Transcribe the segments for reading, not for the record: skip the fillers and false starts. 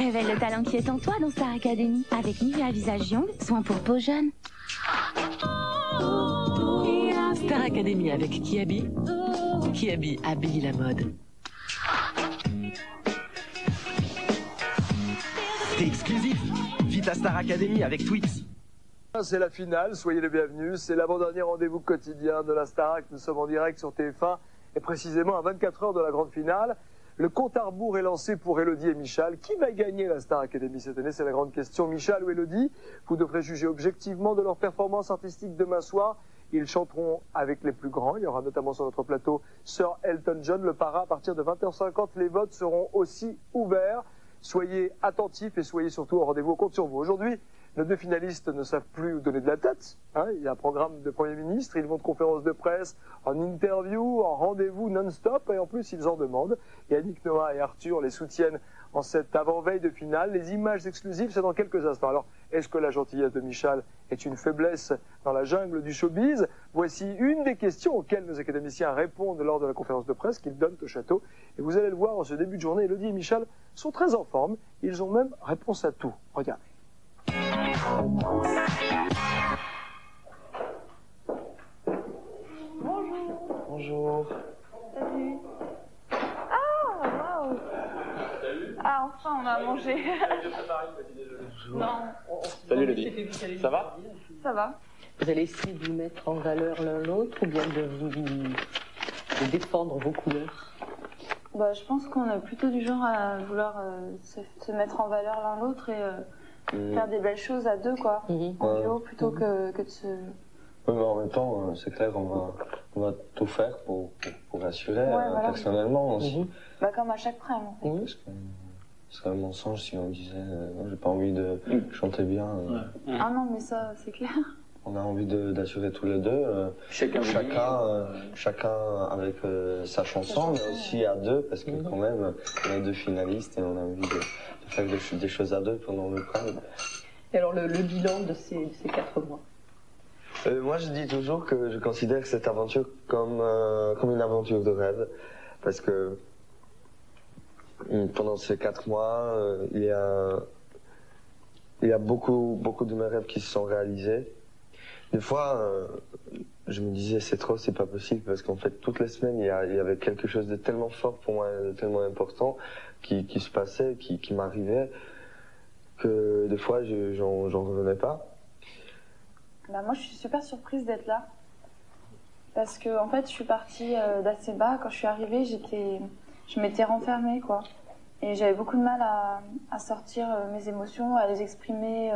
Révèle le talent qui est en toi dans Star Academy. Avec Nivea Visage Young, soin pour peau jeune. Star Academy avec Kiabi. Kiabi habille la mode. C'est exclusif. Vita Star Academy avec Twix. C'est la finale, soyez les bienvenus. C'est l'avant-dernier rendez-vous quotidien de la Starac. Nous sommes en direct sur TF1 et précisément à 24 heures de la grande finale. Le compte à rebours est lancé pour Elodie et Michal. Qui va gagner la Star Academy cette année? C'est la grande question. Michal ou Elodie? Vous devrez juger objectivement de leur performance artistique demain soir. Ils chanteront avec les plus grands. Il y aura notamment sur notre plateau Sir Elton John, le parrain. À partir de 20h50, les votes seront aussi ouverts. Soyez attentifs et soyez surtout au rendez-vous. On compte sur vous. Aujourd'hui, nos deux finalistes ne savent plus où donner de la tête. Il y a un programme de Premier ministre. Ils vont de conférence de presse, en interview, en rendez-vous non-stop. Et en plus, ils en demandent. Yannick Noah et Arthur les soutiennent en cette avant-veille de finale. Les images exclusives, c'est dans quelques instants. Alors, est-ce que la gentillesse de Michal est une faiblesse dans la jungle du showbiz? Voici une des questions auxquelles nos académiciens répondent lors de la conférence de presse qu'ils donnent au château. Et vous allez le voir en ce début de journée, Elodie et Michal sont très en forme. Ils ont même réponse à tout. Regardez. Bonjour. Bonjour. Salut. Ah, waouh. Ah, enfin, on a mangé. Non. Salut Elodie. Ça va? Ça va. Vous allez essayer de vous mettre en valeur l'un l'autre ou bien de défendre vos couleurs? Bah, je pense qu'on est plutôt du genre à vouloir se mettre en valeur l'un l'autre et faire des belles choses à deux, quoi. En duo, plutôt que de se... Oui, mais en même temps, c'est clair, on va tout faire pour assurer, voilà. personnellement aussi. Bah, comme à chaque prime, en fait. Oui, parce que ce serait un mensonge si on disait non, j'ai pas envie de chanter bien. Ah non, mais ça, c'est clair. On a envie d'assurer tous les deux, chacun avec sa chanson, mais aussi à deux, parce que quand même, on est deux finalistes et on a envie de faire des choses à deux pendant le prime. Et alors le bilan de ces 4 mois? Moi, je dis toujours que je considère cette aventure comme une aventure de rêve, parce que pendant ces 4 mois, il y a beaucoup de mes rêves qui se sont réalisés. Des fois, je me disais c'est trop, c'est pas possible, parce qu'en fait toutes les semaines il y avait quelque chose de tellement fort pour moi, de tellement important qui se passait, qui m'arrivait, que des fois j'en revenais pas. Bah, moi, je suis super surprise d'être là. Parce que, en fait, je suis partie d'assez bas. Quand je suis arrivée, je m'étais renfermée, quoi. Et j'avais beaucoup de mal à sortir mes émotions, à les exprimer.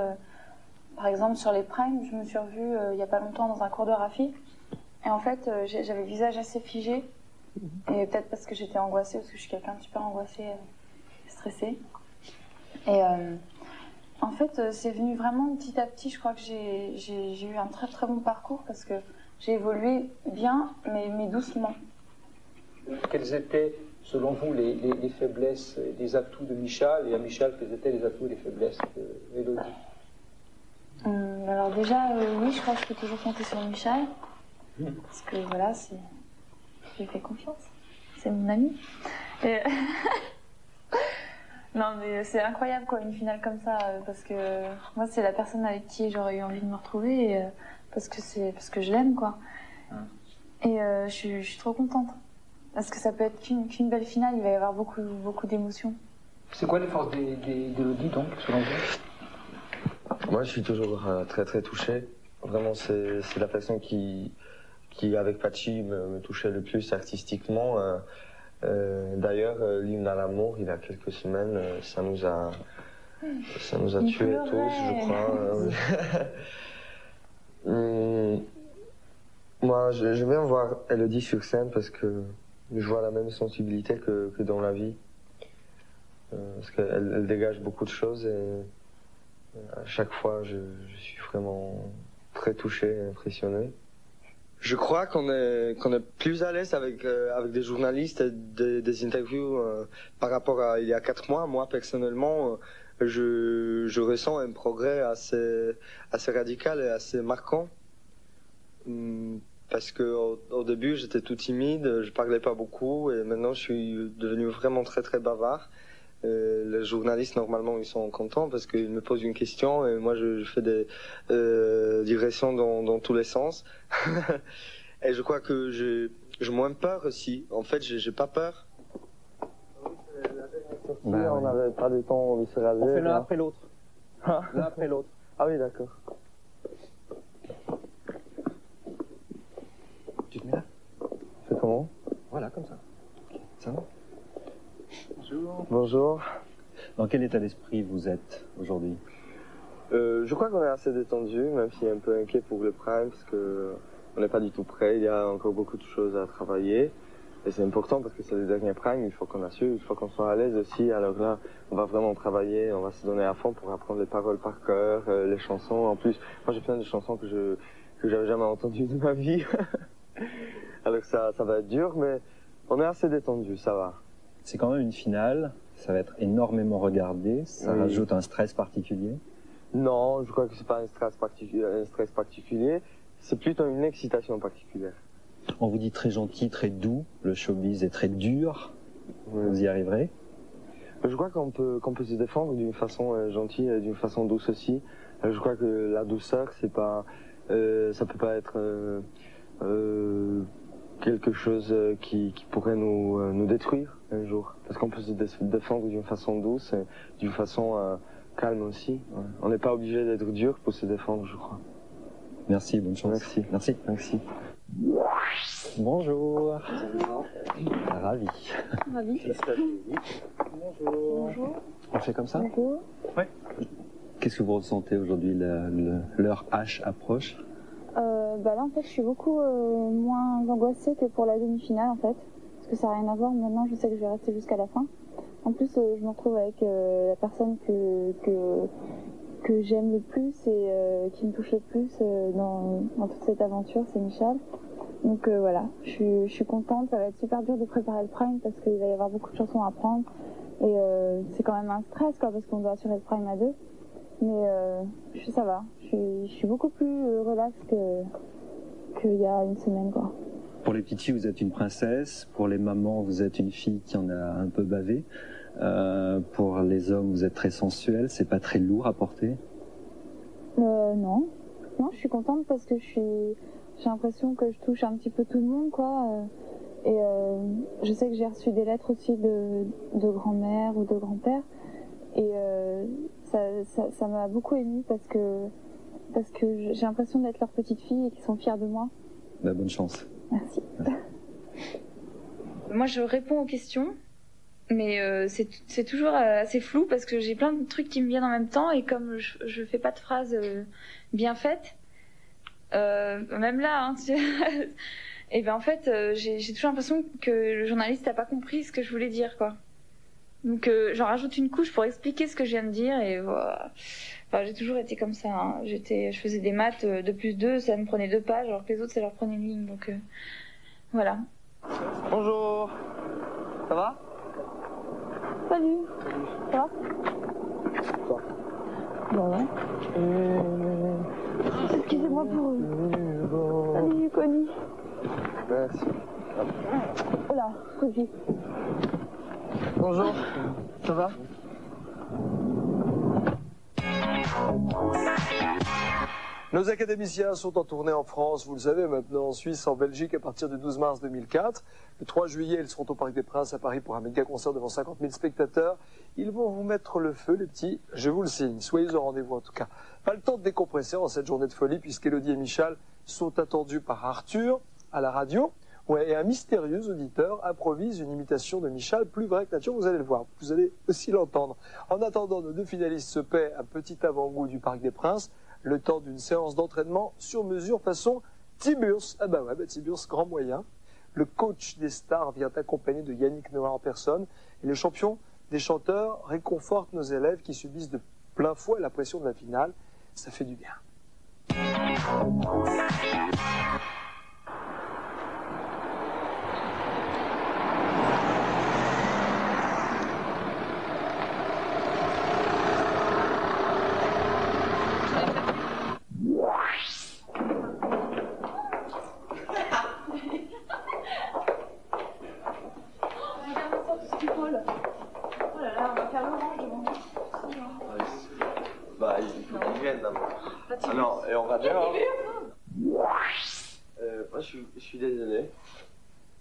Par exemple, sur les primes, je me suis revue il n'y a pas longtemps dans un cours de Rafi. Et en fait, j'avais le visage assez figé. Et peut-être parce que j'étais angoissée, parce que je suis quelqu'un de super angoissé, stressé. Et en fait, c'est venu vraiment petit à petit. Je crois que j'ai eu un très très bon parcours parce que j'ai évolué bien, mais doucement. Quels étaient, selon vous, les faiblesses et les atouts de Michal, et à Michal, quels étaient les atouts et les faiblesses d'Elodie? Alors déjà, oui, je crois que je peux toujours compter sur Michal. Parce que voilà, je lui fais confiance. C'est mon ami. Et... non, mais c'est incroyable, quoi, une finale comme ça. Parce que moi, c'est la personne avec qui j'aurais eu envie de me retrouver. Et, parce que je l'aime, quoi. Et je suis trop contente. Parce que ça peut être qu'une belle finale, il va y avoir beaucoup d'émotions. C'est quoi les forces d'Elodie, donc, selon vous? Moi, je suis toujours très très touché. Vraiment, c'est la personne qui avec Pachi, me touchait le plus artistiquement. D'ailleurs, l'hymne à l'amour, il y a quelques semaines, ça nous a tués tous, je crois. Moi, je viens voir Elodie sur scène parce que je vois la même sensibilité que dans la vie. Parce qu'elle dégage beaucoup de choses et à chaque fois, je suis vraiment très touché et impressionné. Je crois qu'on est plus à l'aise avec des journalistes et des interviews par rapport à il y a 4 mois. Moi, personnellement, je ressens un progrès assez radical et assez marquant. Parce que au début, j'étais tout timide, je parlais pas beaucoup et maintenant, je suis devenu vraiment très très bavard. Les journalistes, normalement, ils sont contents parce qu'ils me posent une question et moi, je fais des digressions dans tous les sens. Et je crois que j'ai moins peur aussi. En fait, j'ai pas peur. On n'avait pas de temps de se raser. On fait l'un après l'autre. Ah. L'un après l'autre. Ah oui, d'accord. Tu te mets là? C'est comment? Voilà, comme ça. Ça va? Bonjour. Bonjour. Dans quel état d'esprit vous êtes aujourd'hui? Je crois qu'on est assez détendu, même s'il est un peu inquiet pour le prime, parce que on n'est pas du tout prêt. Il y a encore beaucoup de choses à travailler. Et c'est important parce que c'est le dernier prime, il faut qu'on assure, il faut qu'on soit à l'aise aussi. Alors là, on va vraiment travailler, on va se donner à fond pour apprendre les paroles par cœur, les chansons. En plus, moi j'ai plein de chansons que j'avais jamais entendues de ma vie. Alors ça va être dur, mais on est assez détendu, ça va. C'est quand même une finale, ça va être énormément regardé, ça Oui. rajoute un stress particulier. Non, je crois que c'est pas un stress particulier, c'est plutôt une excitation particulière. On vous dit très gentil, très doux, le showbiz est très dur, Oui. vous y arriverez? Je crois qu'on peut se défendre d'une façon gentille et d'une façon douce aussi. Je crois que la douceur, c'est pas, ça peut pas être quelque chose qui pourrait nous détruire un jour. Parce qu'on peut se défendre d'une façon douce et d'une façon calme aussi. Ouais. On n'est pas obligé d'être dur pour se défendre, je crois. Merci, bonne chance. Merci. Merci. Merci. Bonjour. Ravi. Ravi. Bonjour. Bonjour. On fait comme ça? Bonjour. Ouais. Qu'est-ce que vous ressentez aujourd'hui? L'heure H approche. Là en fait je suis beaucoup moins angoissée que pour la demi-finale en fait. Parce que ça n'a rien à voir, maintenant je sais que je vais rester jusqu'à la fin. En plus je me retrouve avec la personne que j'aime le plus et qui me touche le plus dans toute cette aventure, c'est Michal. Donc voilà, je suis contente, ça va être super dur de préparer le prime parce qu'il va y avoir beaucoup de chansons à apprendre. Et c'est quand même un stress quoi, parce qu'on doit assurer le prime à deux. Mais ça va, je suis beaucoup plus relax qu'il y a une semaine quoi. Pour les petites filles, vous êtes une princesse. Pour les mamans, vous êtes une fille qui en a un peu bavé. Pour les hommes, vous êtes très sensuel. C'est pas très lourd à porter? Non, je suis contente parce que j'ai l'impression que je touche un petit peu tout le monde quoi. Et je sais que j'ai reçu des lettres aussi de grand-mère ou de grand-père. Et ça m'a beaucoup émue parce que j'ai l'impression d'être leur petite fille et qu'ils sont fiers de moi. Bonne chance. Merci. Moi, je réponds aux questions, mais c'est toujours assez flou parce que j'ai plein de trucs qui me viennent en même temps et comme je fais pas de phrases bien faites, même là, hein, et ben en fait, j'ai toujours l'impression que le journaliste n'a pas compris ce que je voulais dire, quoi. Donc j'en rajoute une couche pour expliquer ce que je viens de dire et voilà. Enfin, j'ai toujours été comme ça. Hein. Je faisais des maths 2+2, ça me prenait 2 pages, alors que les autres ça leur prenait une ligne. Donc voilà. Bonjour. Ça va? Salut. Ça va? Quoi? Bon ouais. Excusez-moi pour eux. Salut Connie. Merci. Oh là, Connie. Bonjour. Ça va? Nos académiciens sont en tournée en France, vous le savez maintenant, en Suisse, en Belgique à partir du 12 mars 2004. Le 3 juillet, ils seront au Parc des Princes à Paris pour un méga concert devant 50 000 spectateurs. Ils vont vous mettre le feu, les petits, je vous le signe. Soyez au rendez-vous en tout cas. Pas le temps de décompresser en cette journée de folie puisqu'Élodie et Michal sont attendus par Arthur à la radio. Ouais, et un mystérieux auditeur improvise une imitation de Michal plus vraie que nature, vous allez le voir, vous allez aussi l'entendre. En attendant, nos 2 finalistes se paient un petit avant-goût du Parc des Princes, le temps d'une séance d'entraînement sur mesure façon Tiburce. Ah bah ouais, Tiburce, grand moyen. Le coach des stars vient accompagné de Yannick Noah en personne, et le champion des chanteurs réconforte nos élèves qui subissent de plein fouet la pression de la finale. Ça fait du bien. faire l'orange devant. Bah, il faut qu'ils viennent d'abord. Ah non, et on va bien. Moi, je suis désolé,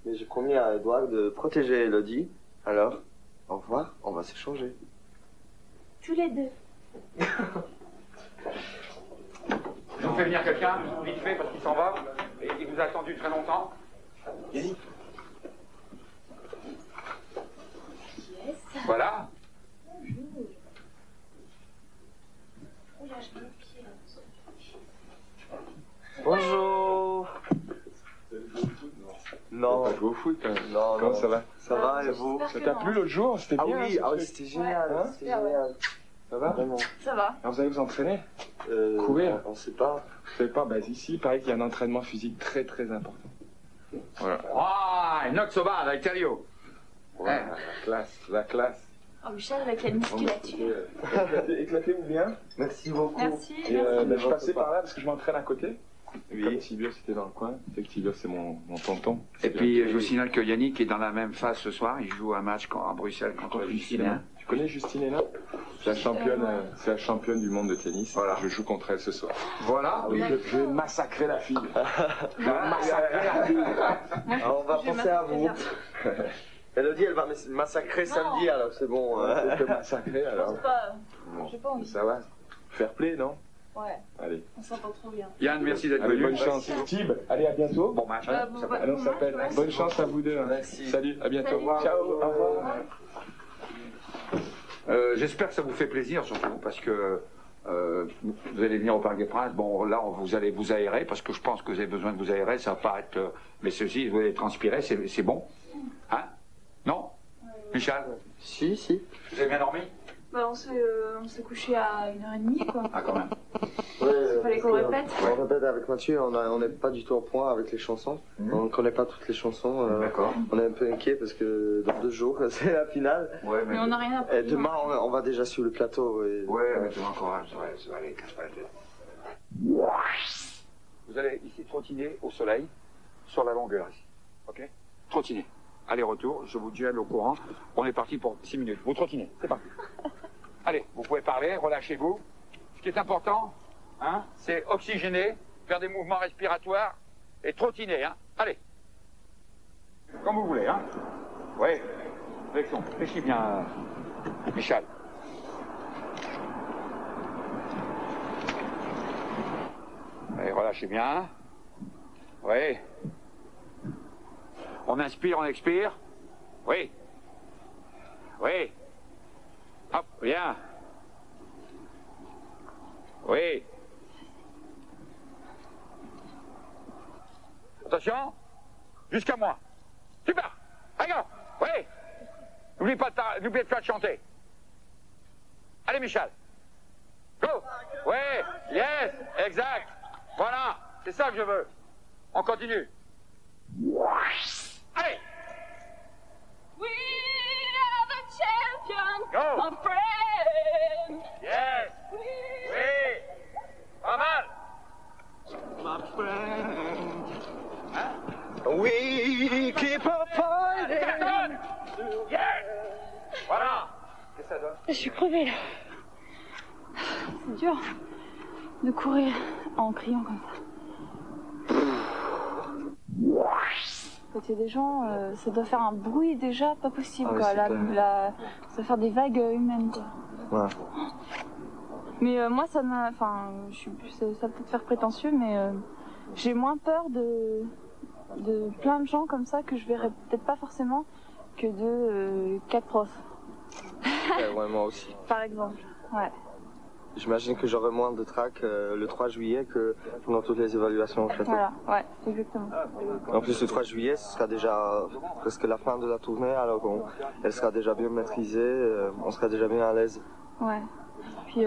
mais j'ai promis à Edouard de protéger Elodie. Alors, au revoir, on va s'échanger. Tous les deux. Je vous fais venir quelqu'un, vite fait, parce qu'il s'en va, et il vous a attendu très longtemps. Yes. Voilà. Bonjour. Non. Pas joué au foot, quand même. Non, comment non. ça va? Ça va, et vous? Ça t'a plu l'autre jour? C'était bien. Ah oui, c'était génial. Hein? C'était génial. Ça va? Vraiment. Ça va. Alors vous allez vous entraîner? Courir? On sait pas. Vous savez pas, bah ici, il paraît qu'il y a un entraînement physique très très important. Voilà. Ah, not so bad, I tell you. Ouais, la classe, la classe. Oh, Michel, avec la musculature. Éclatez-vous bien. Merci beaucoup. Merci. Et bah, je passais par là parce que je m'entraîne à côté. Oui. Comme Tibios était dans le coin, c'est que Tibios c'est mon tonton. Et puis je vous signale que Yannick est dans la même phase ce soir. Il joue un match à Bruxelles contre Justine Hénin. Tu connais Justine Hénin? C'est la championne du monde de tennis. Voilà. Je joue contre elle ce soir. Voilà. Oui, je vais massacrer la fille. Je vais massacrer la fille. Alors, on va penser à vous. Elodie, elle va massacrer samedi, alors c'est bon. On peut massacrer alors. J'ai pas envie. Ça va. Fair play, non? Ouais. Allez. On s'entend trop bien. Yann, merci d'être Allez, venu. bonne chance. Tib, allez, à bientôt. Bon match. Allez, on s'appelle. Bonne chance à vous deux. Hein. Merci. Salut, à bientôt. Ciao, au revoir. J'espère que ça vous fait plaisir, surtout parce que vous allez venir au Parc des Princes. Bon, là, vous allez vous aérer parce que je pense que vous avez besoin de vous aérer. Ça va pas être. Mais ceci, vous allez transpirer, c'est bon. Hein? Non? Michel? Si, si. Vous avez bien dormi? Bah, on s'est couché à 1h30, quoi. Ah, quand même. Ouais, Fallait qu'on répète. On répète avec Mathieu, on n'est pas du tout au point avec les chansons. On ne connaît pas toutes les chansons. D'accord. On est un peu inquiet parce que dans 2 jours, c'est la finale. Ouais, Mais on n'a rien appris. Et demain, on va déjà sur le plateau. Et... Ouais, mais demain courage, ça va aller, casse pas la tête. Vous allez ici trottiner au soleil, sur la longueur ici. Ok? Trottiner. Aller-retour, je vous tiens au courant. On est parti pour 6 minutes. Vous trottinez, c'est parti. Allez, vous pouvez parler, relâchez-vous. Ce qui est important, hein, c'est oxygéner, faire des mouvements respiratoires et trottiner, hein. Allez. Comme vous voulez, hein. Oui. Réfléchis bien, Michel. Allez, relâchez bien. Oui. On inspire, on expire. Oui. Oui. Hop, bien. Oui. Attention. Jusqu'à moi. Super. Allez, oui. N'oublie pas de faire chanter. Allez, Michel. Go. Oui. Yes. Exact. Voilà. C'est ça que je veux. On continue. Allez. We are the champions, Go. my friend. Yes. Oui. Pas mal. My friend. We keep on fighting. Yes. Voilà. Qu'est-ce que ça donne? Je suis crevée là. C'est dur de courir en criant comme ça. Côté des gens, ça doit faire un bruit déjà pas possible, Ah oui, quoi. c'est clair. Ça doit faire des vagues humaines, quoi. Ouais. Mais moi, ça m'a, enfin, ça peut faire prétentieux, mais j'ai moins peur de plein de gens comme ça que je verrais peut-être pas forcément que de 4 profs. Ouais, moi aussi. Par exemple. Ouais. J'imagine que j'aurai moins de trac le 3 juillet que pendant toutes les évaluations au château. Voilà, ouais, exactement. En plus, le 3 juillet, ce sera déjà presque la fin de la tournée, alors elle sera déjà bien maîtrisée, on sera déjà bien à l'aise. Ouais. Puis,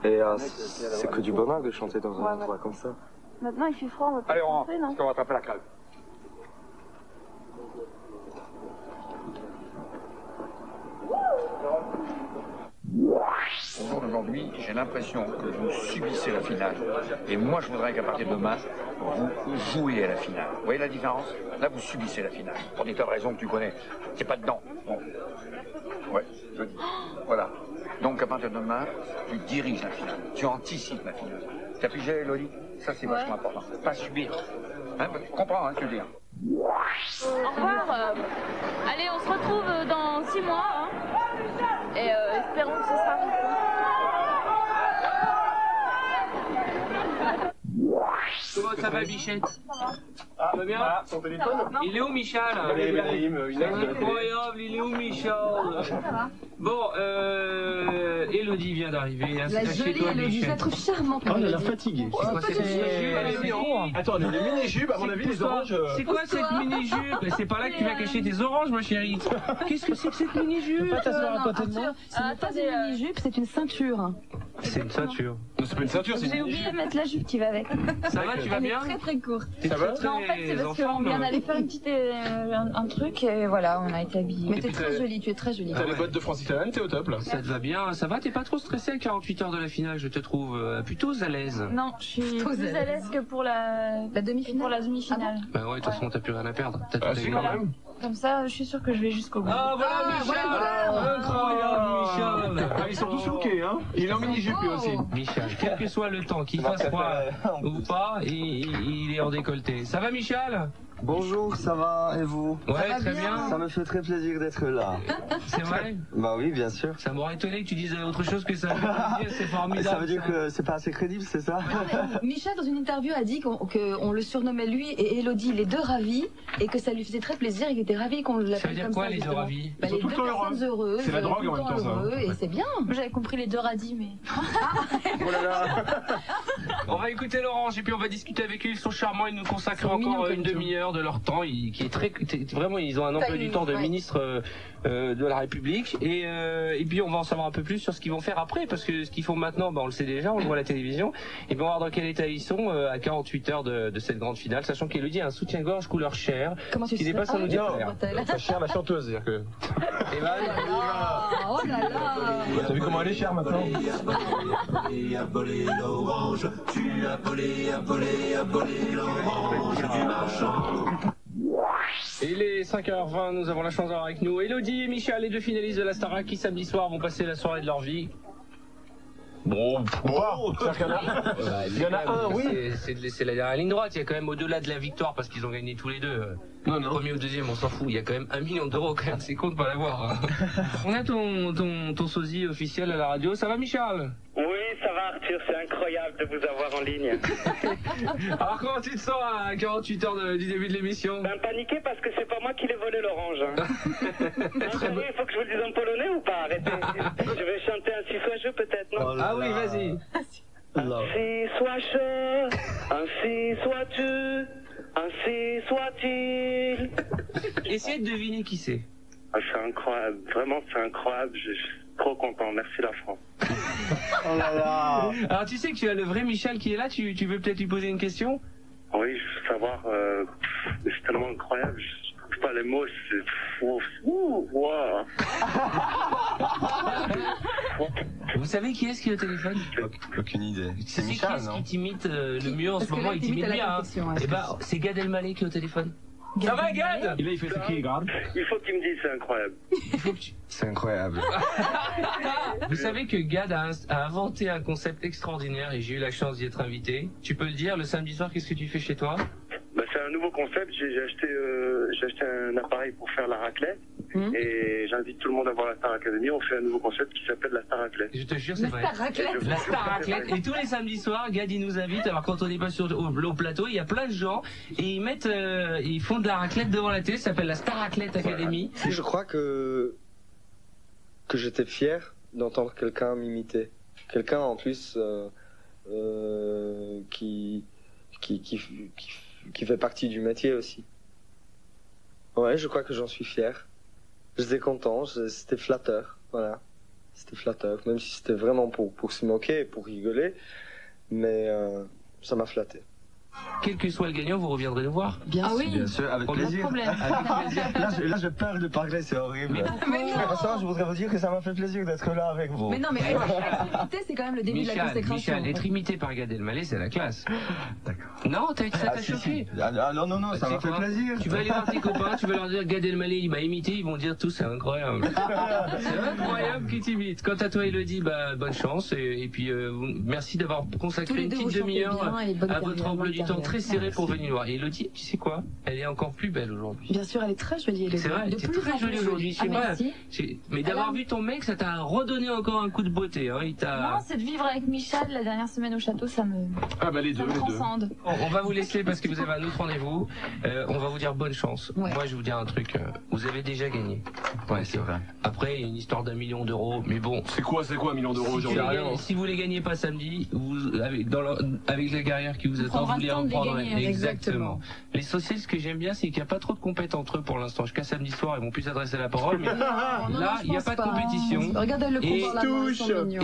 Et c'est que du bonheur de chanter dans un endroit comme ça. maintenant, il fait froid, on va pas Allez, on rentre, rentrer, non? parce qu'on va attraper la crève. Aujourd'hui, j'ai l'impression que vous subissez la finale. Et moi, je voudrais qu'à partir de demain, vous jouiez à la finale. Vous voyez la différence? Là, vous subissez la finale. Pour des tas de raisons que tu connais. C'est pas dedans. Bon. Ouais, je dis. jeune homme-là, tu diriges la finale. Tu anticipes la finale. T'as pigé, Elodie? Ça, c'est vachement important. Pas subir. Hein, tu comprends, hein, ce que je veux dire. Au revoir. Allez, on se retrouve dans 6 mois. Hein. Et espérons que ce sera Comment ça va, Bichette? Ah, ça va bien? Son téléphone? Il est où, Michel? C'est incroyable, il est où, Michel? Bon, Elodie vient d'arriver. Hein, la jolie Elodie, je la trouve charmante. Oh, elle a l'air fatiguée. Attends, les mini-jupes, à mon avis, les oranges. C'est quoi cette mini-jupe? C'est pas là que tu vas cacher tes oranges, ma chérie. Qu'est-ce que c'est que cette mini-jupe? Tu peux pas t'asseoir à côté de moi? Ce n'est pas une mini-jupe, c'est une ceinture. C'est une ceinture. C'est pas une ceinture, c'est une mini-jupe. J'ai oublié de mettre la jupe qui va avec. Ça va, tu vas bien? Très très courte. Ça va? Non, en fait, c'est parce qu'on vient d'aller faire une petite, un truc et voilà, on a été habillés. Mais t'es très jolie, tu es très jolie. T'as les bottes de Francis Lalanne, t'es au top là. Ça te va bien, ça va? T'es pas trop stressé à 48 heures de la finale, je te trouve plutôt à l'aise. Non, je suis plus à l'aise que pour la demi-finale. Pour la demi-finale. Bah ouais, de toute façon, t'as plus rien à perdre. T'as tout quand même. Comme ça, je suis sûre que je vais jusqu'au bout. Ah voilà, Michel! Incroyable, Michel! Ah, ils sont tous lookés, hein. Il est en mini-jupe lui aussi. Michel, quel que soit le temps, qu'il fasse froid ou pas, il est en décolleté. Ça va, Michel? Bonjour, ça va, et vous? Ouais, très bien. Ça me fait très plaisir d'être là. C'est vrai? Bah oui, bien sûr. Ça m'aurait étonné que tu dises autre chose que ça. C'est formidable. Ça veut dire que c'est pas assez crédible, c'est ça? Michel, dans une interview, a dit qu'on le surnommait lui et Elodie les deux ravis et que ça lui faisait très plaisir et qu'il était ravi qu'on l'appelle comme ça. Ça veut dire quoi, les deux ravis? Les deux personnes heureuses. C'est la drogue en même temps, ça. Et c'est bien. J'avais compris les deux radis, mais... Oh là là. On va écouter Laurence et puis on va discuter avec eux. Ils sont charmants, ils nous consacrent encore une demi-heure de leur temps, qui est très vraiment, ils ont un emploi du temps de ministre de la République et puis on va en savoir un peu plus sur ce qu'ils vont faire après, parce que ce qu'ils font maintenant, on le sait déjà, on le voit à la télévision, et puis on va voir dans quel état ils sont à 48 heures de cette grande finale, sachant qu'Elodie a un soutien-gorge couleur chair, ce qui n'est pas sans nous dire sa chair, la chanteuse, c'est-à-dire que... Et ben, oh là là. T'as vu comment elle est chère maintenant? Tu as volé l'orange du marchand. Il est 5h20, nous avons la chance d'avoir avec nous Elodie et Michel, les deux finalistes de la Starac qui samedi soir vont passer la soirée de leur vie. Bon, il y en a un, oui. C'est la dernière ligne droite, il y a quand même au-delà de la victoire, parce qu'ils ont gagné tous les deux. Non. Premier ou deuxième, on s'en fout, il y a quand même 1 million d'euros quand même, c'est con de pas l'avoir. Hein. On a ton sosie officiel à la radio, ça va Michel? Oui, ça va Arthur, c'est incroyable de vous avoir en ligne. Alors comment tu te sens à 48 heures du début de l'émission? Paniqué parce que c'est pas moi qui l'ai volé l'orange. Hein. Il faut que je vous le dise en polonais ou pas? Arrêtez. Je vais chanter Ainsi sois-je peut-être, non? Ah oui, vas-y. Ainsi sois-je, ainsi sois-tu, ainsi soit-il. Essayez de deviner qui c'est. Ah, c'est incroyable, vraiment c'est incroyable, je suis trop content, merci la France. Oh là là. Alors tu sais que tu as le vrai Michel qui est là, tu veux peut-être lui poser une question? Oui, je veux savoir, c'est tellement incroyable, je trouve pas les mots, c'est fou. Wow. Vous savez qui est-ce qui est au téléphone? Aucune idée. C'est Michel, qui est-ce qui t'imite le mieux en ce moment? Il t'imite bien. Et bah, c'est Gad Elmaleh qui est au téléphone. Ça va Gad? Et là il fait ce qui est grave. Il faut qu'il me dise, c'est incroyable. C'est incroyable. Vous savez que Gad a inventé un concept extraordinaire et j'ai eu la chance d'y être invité. Tu peux le dire, le samedi soir, qu'est-ce que tu fais chez toi? C'est un nouveau concept, j'ai acheté un appareil pour faire la raclette et j'invite tout le monde à voir la Star Academy. On fait un nouveau concept qui s'appelle la Star Raclette. Je te jure, c'est vrai. La Star Raclette. Et tous les samedis soirs, Gad il nous invite. Alors quand on n'est pas au plateau, il y a plein de gens et ils font de la raclette devant la télé. Ça s'appelle la Star Raclette Academy. Je crois que j'étais fier d'entendre quelqu'un m'imiter. Quelqu'un en plus qui fait partie du métier aussi. Ouais, je crois que j'en suis fier. J'étais content, c'était flatteur, voilà. C'était flatteur, même si c'était vraiment pour se moquer, pour rigoler, mais ça m'a flatté. quel que soit le gagnant, vous reviendrez nous voir. Bien sûr. Bien sûr, avec plaisir. Là, je perds de parler, c'est horrible. Mais ça, je voudrais vous dire que ça m'a fait plaisir d'être là avec vous. Mais non, mais c'est quand même le début de la consécration. Michal, être imité par Gad Elmaleh, c'est la classe. D'accord. Non, ça t'a choqué. Non, ça m'a fait plaisir. Tu vas aller voir tes copains, tu vas leur dire Gad Elmaleh, il m'a imité, ils vont dire tout, c'est incroyable. C'est incroyable qu'il t'imite. Quant à toi, Elodie, bonne chance. Et puis, merci d'avoir consacré une petite demi-heure à votre emploi du temps très serré pour venir voir. Et Elodie, tu sais quoi? Elle est encore plus belle aujourd'hui. Bien sûr, elle est très jolie, Elodie. C'est vrai, elle est très jolie aujourd'hui. Mais d'avoir vu ton mec, ça t'a redonné encore un coup de beauté. Hein. Non, c'est de vivre avec Michal la dernière semaine au château, ça me. Ah bah les deux. Transcende. On va vous laisser parce que vous avez un autre rendez-vous. On va vous dire bonne chance. Ouais. Moi, je vais vous dire un truc. Vous avez déjà gagné. Ouais, c'est vrai. Après, il y a une histoire d'1 million d'euros, mais bon. C'est quoi 1 million d'euros aujourd'hui? Si vous les gagnez pas samedi, avec la carrière qui vous attend, vous les reprendrez. Exactement. Les socialistes, ce que j'aime bien, c'est qu'il n'y a pas trop de compétition entre eux pour l'instant. Jusqu'à samedi soir, ils vont plus s'adresser la parole, mais là, il n'y a pas de compétition. Regardez le combat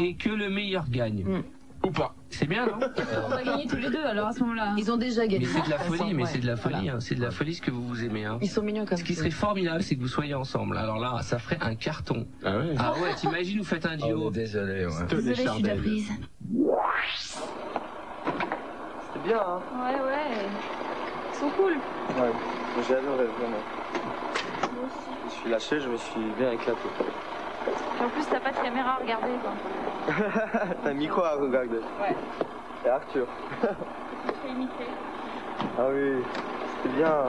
et que le meilleur gagne. Ou pas. C'est bien, non? On va gagner tous les deux alors à ce moment-là. Ils ont déjà gagné. Mais c'est de la folie, c'est de la folie, hein. C'est de la folie ce que vous aimez. Hein. Ils sont mignons comme ça. Ce qui serait formidable, c'est que vous soyez ensemble. Alors là, ça ferait un carton. Ah ouais? Ah ouais, t'imagines, vous faites un duo. Oh, désolé, ouais. Désolé, je suis de la prise. C'était bien, hein? Ouais. Ils sont cool. Ouais, j'ai adoré, vraiment. Moi aussi. Je me suis lâché, je me suis bien éclaté. Et en plus, t'as pas de caméra à regarder, quoi. T'as mis quoi à regarder? Ouais. Et Arthur. Je t'ai imité. Ah oui, c'était bien.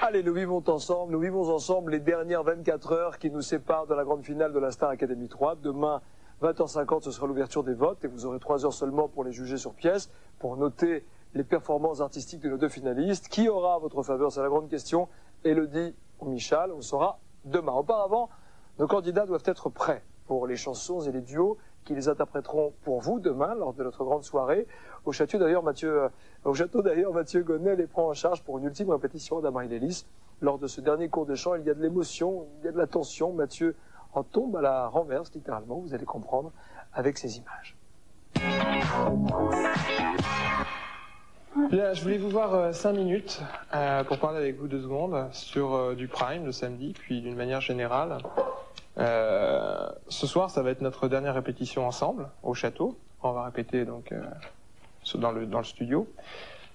Allez, nous vivons ensemble les dernières 24 heures qui nous séparent de la grande finale de la Star Academy 3. Demain, 20h50, ce sera l'ouverture des votes et vous aurez 3 heures seulement pour les juger sur pièce, pour noter les performances artistiques de nos deux finalistes. Qui aura à votre faveur? C'est la grande question. Elodie ou Michal? On le saura demain. Auparavant, nos candidats doivent être prêts pour les chansons et les duos qui les interpréteront pour vous demain lors de notre grande soirée. Au château d'ailleurs, Mathieu Gonnet les prend en charge pour une ultime répétition d'Amaryllis. Lors de ce dernier cours de chant, il y a de l'émotion, il y a de la tension. Mathieu en tombe à la renverse, littéralement. Vous allez comprendre avec ces images. Bien, je voulais vous voir 5 minutes pour parler avec vous 2 secondes sur du Prime le samedi, puis d'une manière générale. Ce soir, ça va être notre dernière répétition ensemble au château. On va répéter donc dans le studio.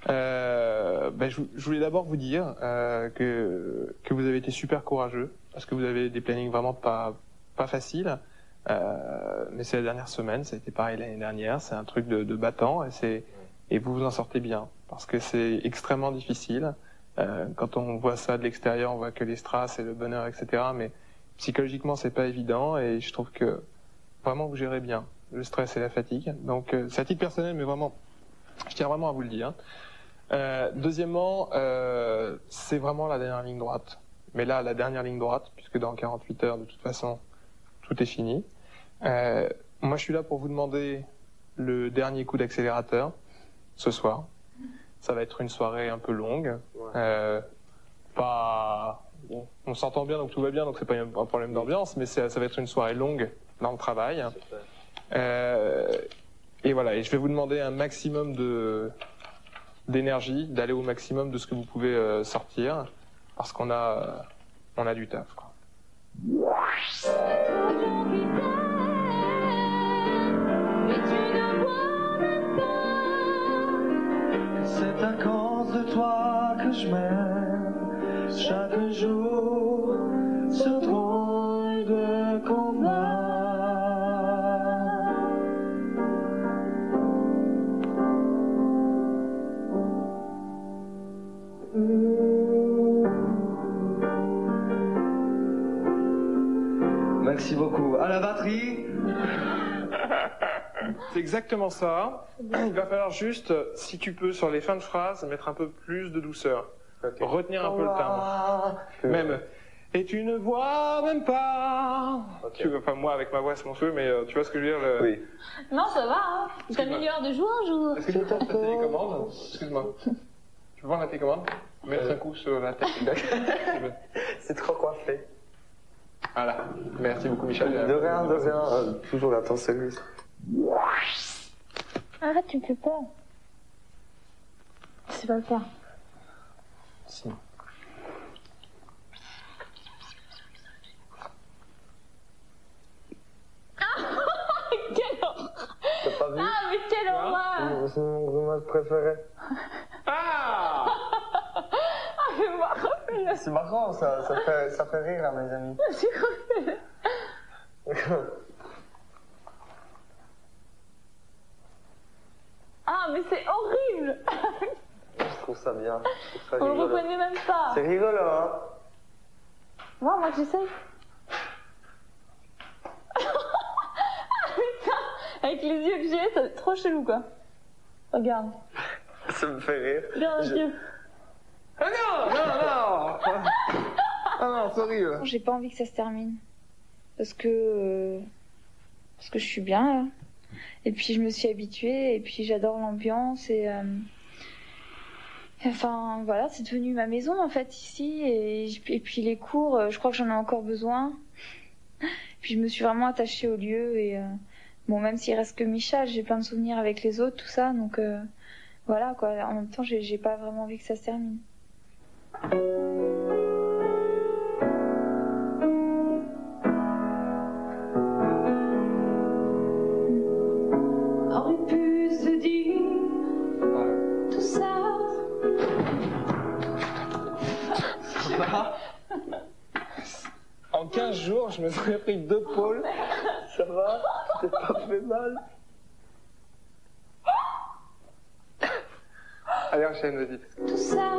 Je voulais d'abord vous dire que vous avez été super courageux parce que vous avez des plannings vraiment pas faciles. Mais c'est la dernière semaine, ça a été pareil l'année dernière. C'est un truc de battant et vous vous en sortez bien parce que c'est extrêmement difficile. Quand on voit ça de l'extérieur, on voit que les strass et le bonheur, etc. Mais psychologiquement, c'est pas évident et je trouve que vraiment vous gérez bien le stress et la fatigue. Donc, c'est à titre personnel, mais vraiment, je tiens vraiment à vous le dire. Deuxièmement, c'est vraiment la dernière ligne droite. Mais là, la dernière ligne droite, puisque dans 48 heures, de toute façon, tout est fini. Moi, je suis là pour vous demander le dernier coup d'accélérateur ce soir. Ça va être une soirée un peu longue. Bon, on s'entend bien, donc tout va bien, donc c'est pas un problème d'ambiance, mais ça va être une soirée longue dans le travail. Et voilà, et je vais vous demander un maximum d'énergie, d'aller au maximum de ce que vous pouvez sortir, parce qu'on a du taf, quoi. C'est à cause de toi que je m'aime. Chaque jour, ce drôle de combat. Merci beaucoup. À la batterie. C'est exactement ça. Il va falloir juste, si tu peux, sur les fins de phrases, mettre un peu plus de douceur. Okay. Retenir un peu le timbre. Même. Et tu ne vois même pas. Okay. Enfin, moi, avec ma voix, c'est mon feu, mais tu vois ce que je veux dire Oui. Non, ça va, hein. Tu t'améliores de jour en jour. Est-ce que tu peux prendre ta télécommande? Excuse-moi. Tu peux prendre la télécommande? Mettre un coup sur la tête. C'est trop coiffé. Voilà. Merci beaucoup, Michel. De rien. Toujours la temps service. Arrête, tu me fais peur. Je sais pas le faire. Si. Quelle horreur! T'as pas vu? Ah, mais quelle horreur! C'est mon grimace préféré. Ah, mais moi, refais-le! C'est marrant, ça fait rire à mes amis. C'est refais-le! Ah, mais c'est horrible! Je trouve ça bien. Je trouve ça On le rigolo. reconnaît même pas! C'est rigolo, hein? Moi j'essaye. Putain, avec les yeux que j'ai, c'est trop chelou quoi. Regarde. Ça me fait rire. Regarde les yeux. Ah non, non, non. Ah non, c'est horrible. J'ai pas envie que ça se termine. Parce que je suis bien là. Et puis je me suis habituée, et puis j'adore l'ambiance, et enfin voilà, c'est devenu ma maison en fait ici, et puis les cours, je crois que j'en ai encore besoin. Puis je me suis vraiment attachée au lieu, et bon, même s'il reste que Michal, j'ai plein de souvenirs avec les autres, tout ça, donc voilà quoi. En même temps, j'ai pas vraiment envie que ça se termine. Aurait pu se dire tout ça. En 15 jours, je me serais pris 2 pôles. Ça va? T'es pas fait mal? Allez, enchaîne, vas-y. Tout ça.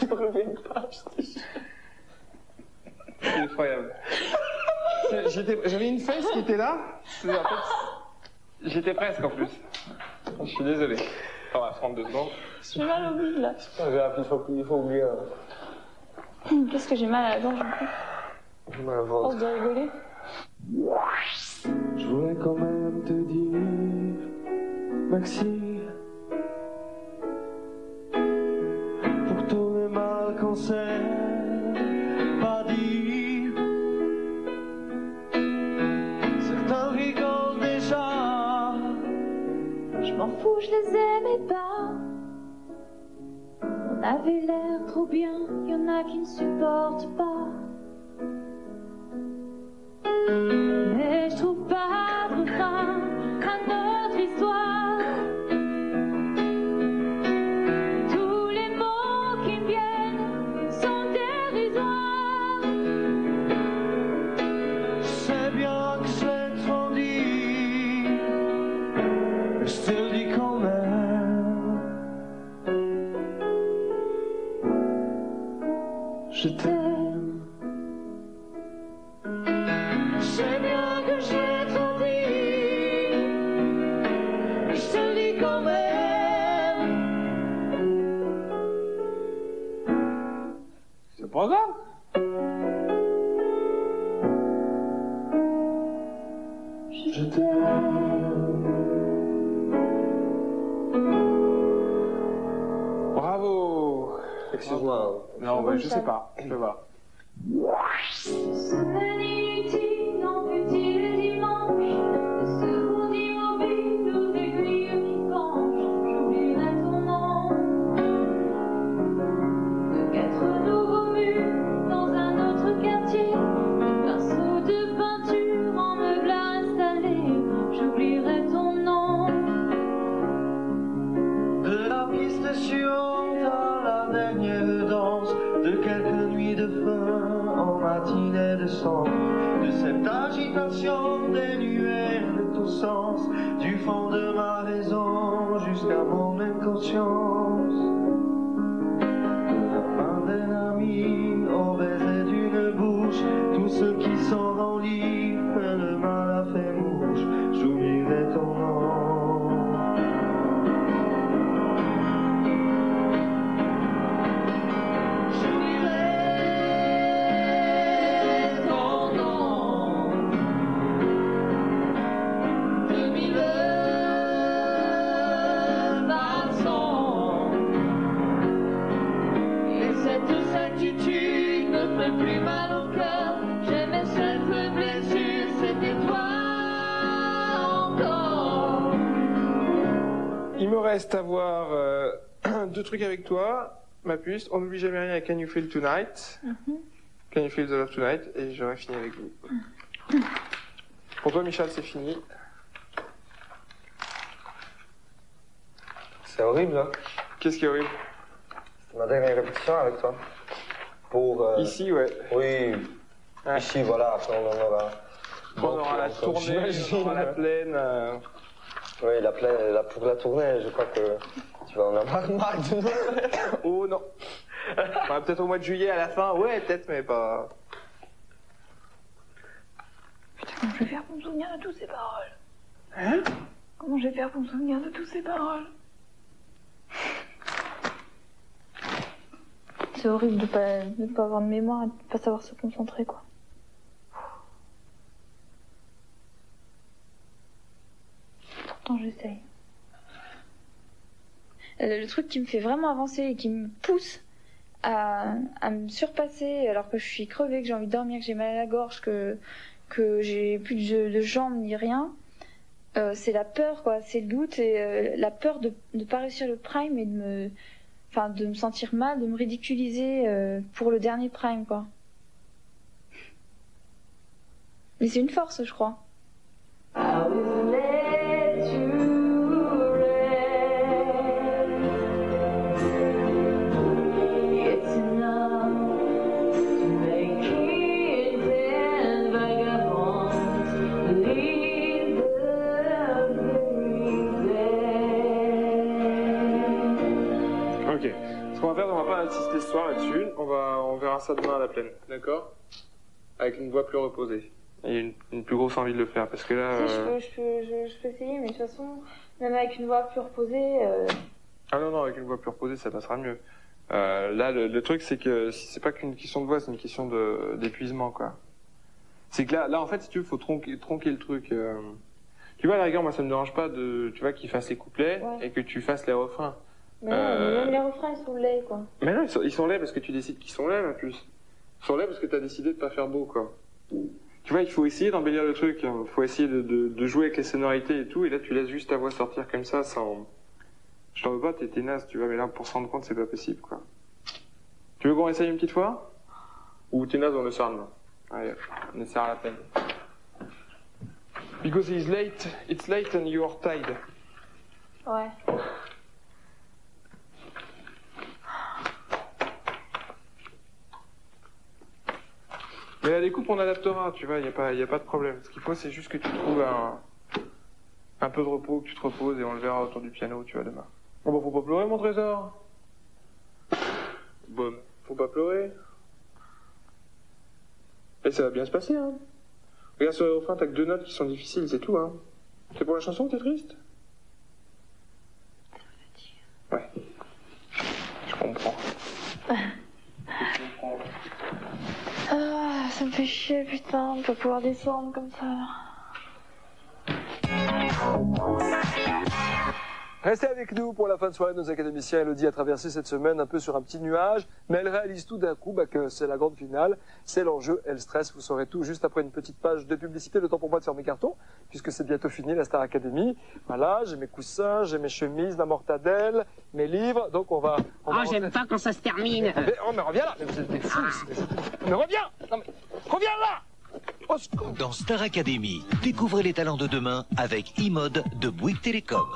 Je reviens pas, je te jure. C'est incroyable. J'avais une face qui était là. En fait, j'étais presque en plus. Je suis désolé. On va prendre 2 secondes. J'ai mal au bide là. Il faut oublier. Qu'est-ce que j'ai mal à la gorge du coup? J'ai mal à la Oh, ventre. de rigoler. Je voulais quand même te dire, Maxi, pour tous les mal qu'on s'est pas dit. Certains rigolent déjà. Je m'en fous, je les aimais pas. On avait l'air trop bien, y en a qui ne supportent pas. Mais je trouve pas de refrain à notre histoire. Tous les mots qui me viennent sont dérisoires. Je sais bien que je l'ai trop dit, mais je te le dis quand même. Je t'aime. Je sais bien que je l'ai trop dit, mais je te le dis quand même. C'est pas grave. Je t'aime. Bravo. Excuse-moi. Non, bah, je sais pas. Je vais voir. Semaine inutile, en petit le dimanche, de secondes immobiles ou d'aiguilles qui penchent, j'oublierai ton nom. De 4 nouveaux murs dans un autre quartier, de pinceaux de peinture en meubles installés, j'oublierai ton nom. De la piste suivante à la dernière danse, de quelques nuits de fin en matinée de sang, de cette agitation dénuée de tout sens, du fond de ma raison jusqu'à mon inconscience. De la main d'un ami au baiser d'une bouche, tous ceux qui sont rendus, le mal a fait mouche, j'oublierai ton nom. fait plus mal au cœur. J'aimais cette blessure, c'était toi encore. Il me reste à voir deux trucs avec toi. Ma puce, on n'oublie jamais rien à Can You Feel Tonight? Can You Feel the Love Tonight? Et j'aurai fini avec vous. Pour toi, Michal, c'est fini. C'est horrible, là. Qu'est-ce qui est horrible? C'est ma dernière répétition avec toi. Pour... Ici, ouais. Oui. Ouais. Ici, voilà, après on en aura... On aura la tournée, on aura la plaine... Oui, la plaine, pour la tournée, je crois que tu vas en avoir marre de nous. Oh non. Peut-être au mois de juillet à la fin, ouais, peut-être, mais pas... Putain, comment je vais faire pour me souvenir de toutes ces paroles? Hein? Comment je vais faire pour me souvenir de toutes ces paroles? C'est horrible de pas avoir de mémoire et de pas savoir se concentrer, quoi. Pourtant, j'essaye. Le truc qui me fait vraiment avancer et qui me pousse à me surpasser alors que je suis crevée, que j'ai envie de dormir, que j'ai mal à la gorge, que j'ai plus de jambes ni rien, c'est la peur, quoi. C'est le doute et la peur de ne pas réussir le prime et de me sentir mal, de me ridiculiser pour le dernier prime, quoi. Mais c'est une force, je crois. Ok. Ce qu'on va faire, on va pas insister ce soir là-dessus. On verra ça demain à la plaine, d'accord? Avec une voix plus reposée. Et une plus grosse envie de le faire, parce que là... Si, je peux essayer, mais de toute façon, même avec une voix plus reposée... Ah non, avec une voix plus reposée, ça passera mieux. Là, le truc, c'est que c'est pas qu'une question de voix, c'est une question d'épuisement, quoi. C'est que là, en fait, si tu veux, faut tronquer le truc. Tu vois, à la rigueur, moi, ça me dérange pas qu'il fasse les couplets et que tu fasses les refrains. Mais non, même les refrains, ils sont laids, quoi. Mais non, ils sont laids parce que tu décides qu'ils sont laids, en plus. Ils sont laids parce que t'as décidé de pas faire beau, quoi. Tu vois, il faut essayer d'embellir le truc. Il faut essayer de jouer avec les sonorités et tout. Et là, tu laisses juste ta voix sortir comme ça, sans... Je t'en veux pas, t'es naze, tu vois. Mais là, pour se rendre compte, c'est pas possible, quoi. Tu veux qu'on essaye une petite fois? Ou t'es naze, on le sort demain. Allez, on essaiera la peine. Because it's late and you are tired. Ouais. Mais la découpe, on adaptera, tu vois, y a pas de problème. Ce qu'il faut, c'est juste que tu trouves un peu de repos, que tu te reposes et on le verra autour du piano, tu vois, demain. Bon, faut pas pleurer, mon trésor. Bon, faut pas pleurer. Et ça va bien se passer, hein. Regarde sur le refrain, t'as que 2 notes qui sont difficiles, c'est tout, hein. C'est pour la chanson que t'es triste? Ouais. Je comprends. Ah, ça me fait chier, putain, de pas pouvoir descendre comme ça. Restez avec nous pour la fin de soirée. Nos académiciens, Elodie a traversé cette semaine un peu sur un petit nuage, mais elle réalise tout d'un coup que c'est la grande finale, c'est l'enjeu, elle stresse. Vous saurez tout juste après une petite page de publicité. Le temps pour moi de faire mes cartons, puisque c'est bientôt fini, la Star Academy. Voilà, j'ai mes coussins, j'ai mes chemises, ma mortadelle, mes livres, donc on va j'aime pas quand ça se termine. Mais reviens là, mais vous êtes des fous ici. Mais reviens, non mais, reviens là. Dans Star Academy, découvrez les talents de demain avec e-mode de Bouygues Télécom.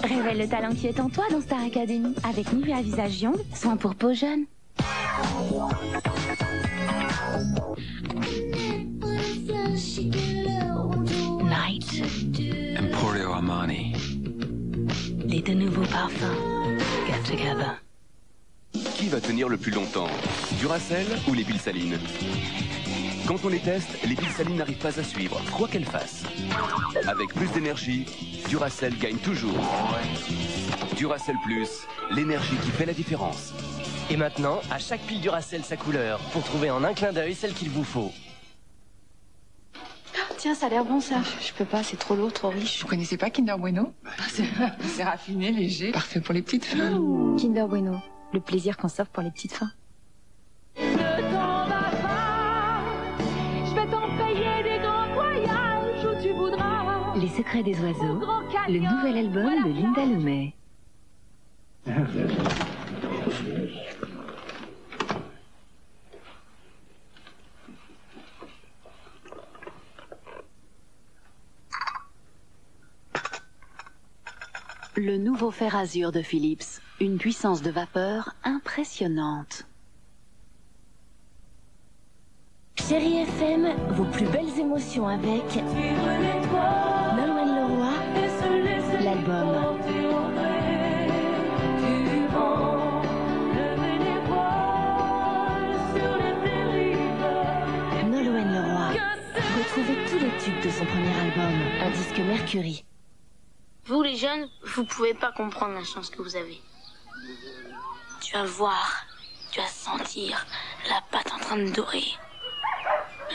Révèle le talent qui est en toi dans Star Academy avec Nivea Visage Young, soin pour peau jeune. Night. Emporio Armani. Les deux nouveaux parfums. Get together. Qui va tenir le plus longtemps, Duracell ou les piles salines? Quand on les teste, les piles salines n'arrivent pas à suivre, quoi qu'elles fassent. Avec plus d'énergie, Duracell gagne toujours. Duracell Plus, l'énergie qui fait la différence. Et maintenant, à chaque pile Duracell sa couleur, pour trouver en un clin d'œil celle qu'il vous faut. Tiens, ça a l'air bon ça. Je peux pas, c'est trop lourd, trop riche. Vous connaissez pas Kinder Bueno? C'est raffiné, léger, parfait pour les petites femmes. Kinder Bueno, Le plaisir qu'on s'offre pour les petites fins. Ne t'en vas pas, je vais t'en payer des grands voyages où tu voudras. Les secrets des oiseaux, le nouvel album de Linda Lemay. Le nouveau fer Azur de Philips, une puissance de vapeur impressionnante. Chérie FM, vos plus belles émotions avec Nolwenn Leroy, l'album. Nolwenn Leroy, retrouvez tous les tubes de son premier album, un disque Mercury. Vous les jeunes, vous pouvez pas comprendre la chance que vous avez. Tu vas voir, tu vas sentir la pâte en train de dorer.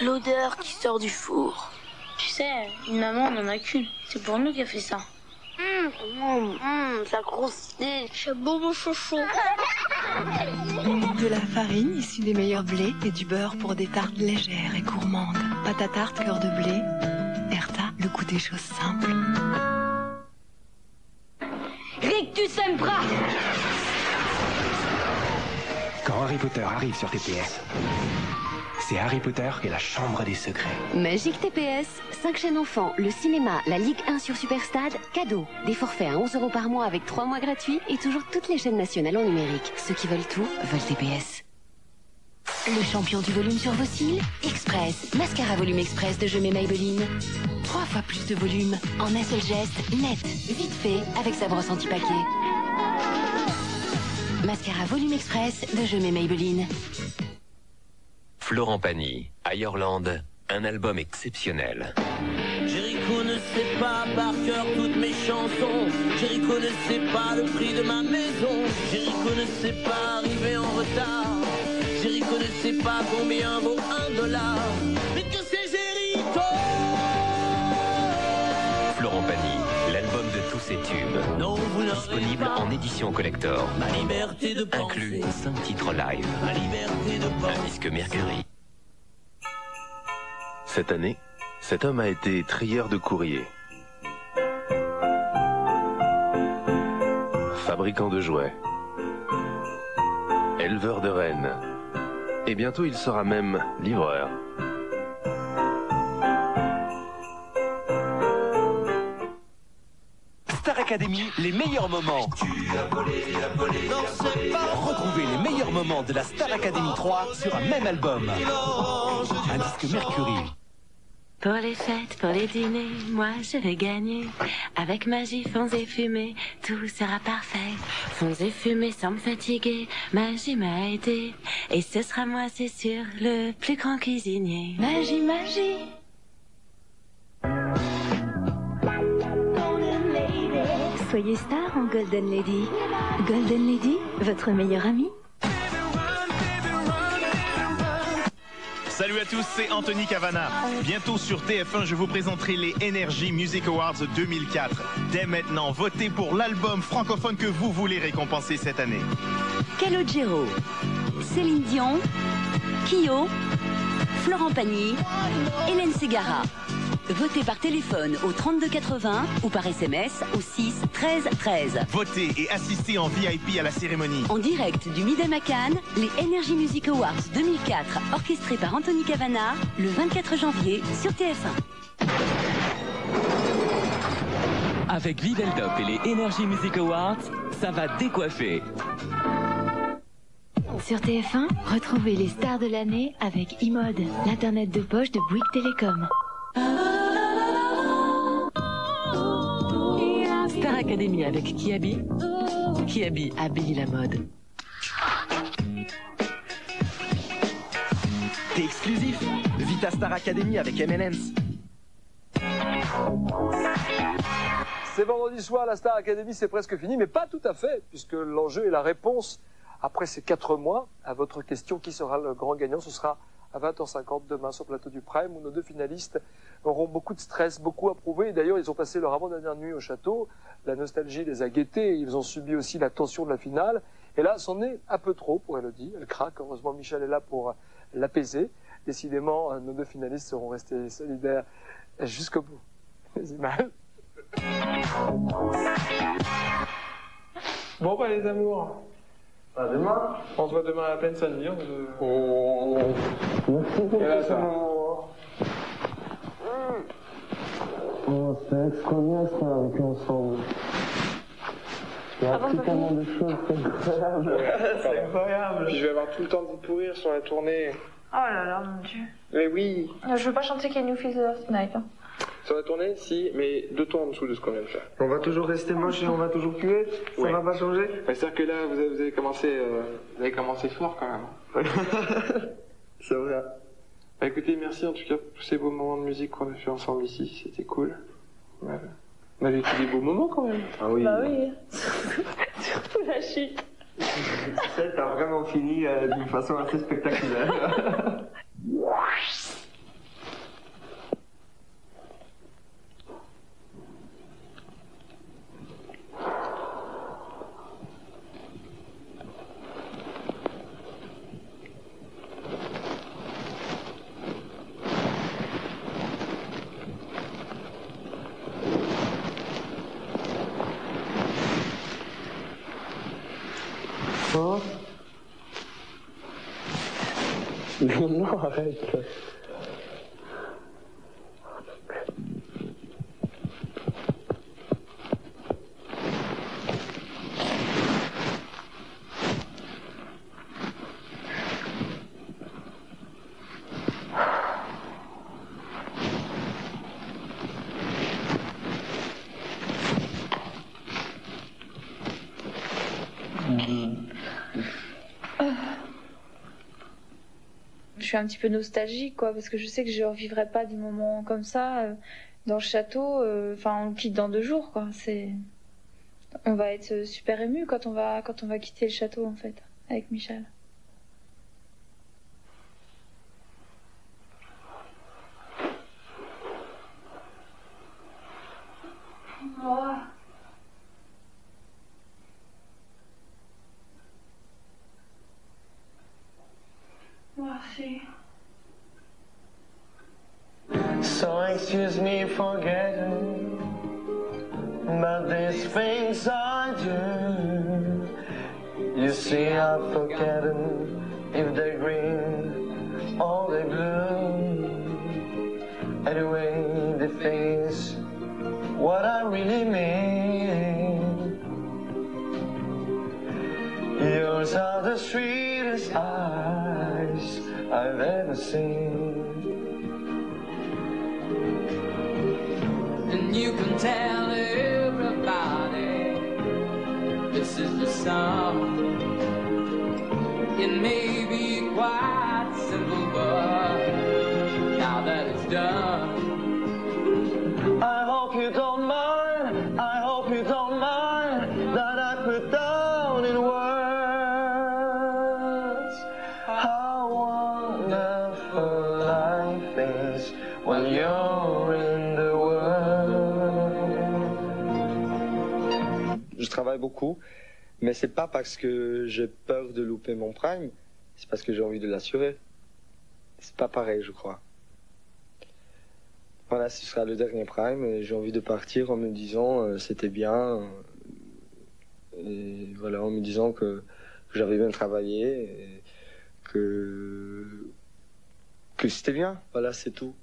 L'odeur qui sort du four. Tu sais, une maman n'en a qu'une. C'est pour nous qu'elle fait ça. Ça croustille. C'est beau mon chouchou. De la farine issue des meilleurs blés et du beurre pour des tartes légères et gourmandes. Pâte à tarte cœur de blé. Erta, le goût des choses simples. Rictus Sempra. Quand Harry Potter arrive sur TPS, c'est Harry Potter et la Chambre des Secrets. Magique TPS, 5 chaînes enfants, le cinéma, la Ligue 1 sur Superstade, cadeau. Des forfaits à 11 € par mois avec 3 mois gratuits et toujours toutes les chaînes nationales en numérique. Ceux qui veulent tout, veulent TPS. Le champion du volume sur vos cils, Express. Mascara volume express de Je mets Maybelline. 3 fois plus de volume, en un seul geste, net, vite fait, avec sa brosse anti-paquet. Mascara volume express de Je mets Maybelline. Florent Pagny, Ireland, un album exceptionnel. Jéricho ne sait pas par cœur toutes mes chansons. Jéricho ne sait pas le prix de ma maison. Jéricho ne sait pas arriver en retard. Jéricho ne sait pas combien vaut $1. Mais que c'est Jéricho! Florent Pagny, l'album de tous ses tubes. Non, vous disponible en édition collector. Ma liberté de penser. Inclus 5 titres live. Ma liberté de penser. Un disque Mercury. Cette année, cet homme a été trieur de courrier, fabricant de jouets, éleveur de rennes, et bientôt il sera même livreur. Star Academy, les meilleurs moments. Retrouvez les meilleurs moments de la Star Academy 3 sur un même album. Un disque Mercury. Pour les fêtes, pour les dîners, moi je vais gagner. Avec magie, fonds et fumée, tout sera parfait. Fonds et fumée sans me fatiguer, magie m'a aidé. Et ce sera moi, c'est sûr, le plus grand cuisinier. Magie, magie. Soyez star en Golden Lady. Golden Lady, votre meilleure amie. Salut à tous, c'est Anthony Cavana. Bientôt sur TF1, je vous présenterai les Energy Music Awards 2004. Dès maintenant, votez pour l'album francophone que vous voulez récompenser cette année. Calogero, Céline Dion, Kyo, Florent Pagny, Hélène Ségara. Votez par téléphone au 3280 ou par SMS au 6 13 13. Votez et assistez en VIP à la cérémonie. En direct du Midem à Cannes, les Energy Music Awards 2004, orchestrés par Anthony Cavana, le 24 janvier sur TF1. Avec Viveldop et les Energy Music Awards, ça va décoiffer. Sur TF1, retrouvez les stars de l'année avec iMode, l'internet de poche de Bouygues Télécom. Star Academy avec Kiabi. Kiabi habille la mode. T'es exclusif. Vita Star Academy avec M&M's. C'est vendredi soir, la Star Academy, c'est presque fini, mais pas tout à fait, puisque l'enjeu est la réponse, après ces 4 mois, à votre question, qui sera le grand gagnant? Ce sera à 20h50 demain sur le plateau du Prime, où nos 2 finalistes auront beaucoup de stress, beaucoup à prouver. Et d'ailleurs, ils ont passé leur avant-dernière nuit au château. La nostalgie les a guettés. Ils ont subi aussi la tension de la finale. Et là, c'en est un peu trop pour Elodie. Elle craque. Heureusement, Michal est là pour l'apaiser. Décidément, nos deux finalistes seront restés solidaires jusqu'au bout. Les images. Bon, bah, les amours. À demain. On se voit demain à la plaine samedi. Et là, ça. Oh, c'est extraordinaire ça, avec eux ensemble. Il y a tellement de choses, c'est incroyable. C'est incroyable. Je vais avoir tout le temps de vous pourrir sur la tournée. Oh là là, mon Dieu. Mais oui. Je veux pas chanter Can You Feel the Love Tonight. Hein. Sur la tournée, si, mais 2 tons en dessous de ce qu'on vient de faire. On va toujours rester moche et on va toujours puer. Ça va pas changer. C'est-à-dire que là, vous avez commencé fort quand même. C'est vrai. Bah, écoutez, merci en tout cas pour tous ces beaux moments de musique qu'on a fait ensemble ici. C'était cool. Ouais. On a vécu des beaux moments quand même. Ah oui. Bah oui. Surtout la chute. T'as vraiment fini d'une façon assez spectaculaire. Oh. Non, arrête. Je suis un petit peu nostalgique, quoi, parce que je sais que je revivrai pas des moments comme ça dans le château. Enfin, on le quitte dans 2 jours, quoi. On va être super ému quand on va quitter le château, en fait, avec Michal. Oh. Merci. So excuse me for getting, but these things I do, you see I've forgotten if they're green or they're blue. Anyway, the things, what I really mean. Yours are the sweetest eyes I've ever seen. And you can tell everybody this is the song. It may be quite simple, but now that it's done, I hope you don't mind, I hope you don't mind that I put down in words how wonderful life is when you're in the world. Je travaille beaucoup, mais c'est pas parce que j'ai peur de louper mon prime, c'est parce que j'ai envie de l'assurer. C'est pas pareil, je crois. Voilà, ce sera le dernier prime et j'ai envie de partir en me disant c'était bien. Et voilà, en me disant que j'avais bien travaillé et que c'était bien. Voilà, c'est tout.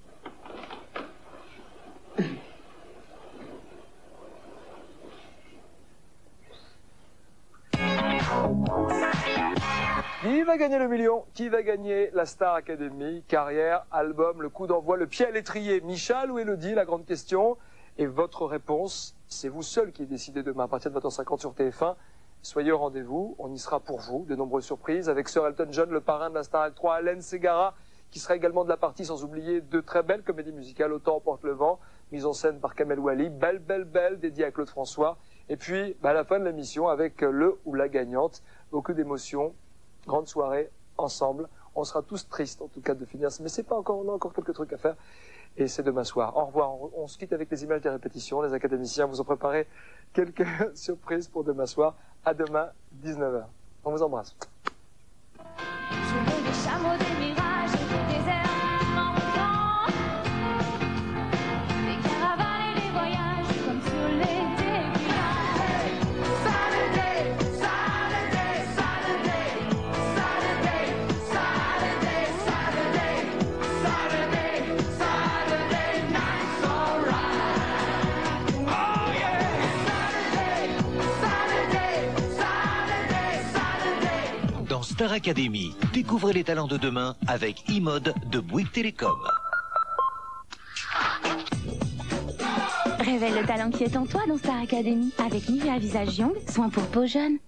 Qui va gagner le million? Qui va gagner la Star Academy? Carrière, album, le coup d'envoi, le pied à l'étrier. Michal ou Elodie, la grande question. Et votre réponse, c'est vous seul qui décidez demain à partir de 20h50 sur TF1. Soyez au rendez-vous, on y sera pour vous. De nombreuses surprises avec Sir Elton John, le parrain de la Star Act 3, Hélène Ségara, qui sera également de la partie, sans oublier 2 très belles comédies musicales, Autant emporte le vent, mise en scène par Kamel Ouali, Belle, belle, belle, dédiée à Claude François. Et puis, à la fin de l'émission, avec le ou la gagnante, beaucoup d'émotions. Grande soirée, ensemble. On sera tous tristes, en tout cas, de finir. Mais c'est pas encore, on a encore quelques trucs à faire. Et c'est demain soir. Au revoir. On se quitte avec les images des répétitions. Les académiciens vous ont préparé quelques surprises pour demain soir. À demain, 19h. On vous embrasse. Je veux des chameaux, des mirages et des déserts en rotant. Des caravanes et des voyages comme sur les débuts. Saturday, Saturday, Saturday, Saturday, Saturday, Saturday, Saturday, Saturday night's alright. Oh yeah! Saturday, Saturday, Saturday, Saturday. Dans Star Academy, découvrez les talents de demain avec e-mode de Bouygues Télécom. Révèle le talent qui est en toi dans Star Academy avec Nivea Visage Young, soin pour peau jeune.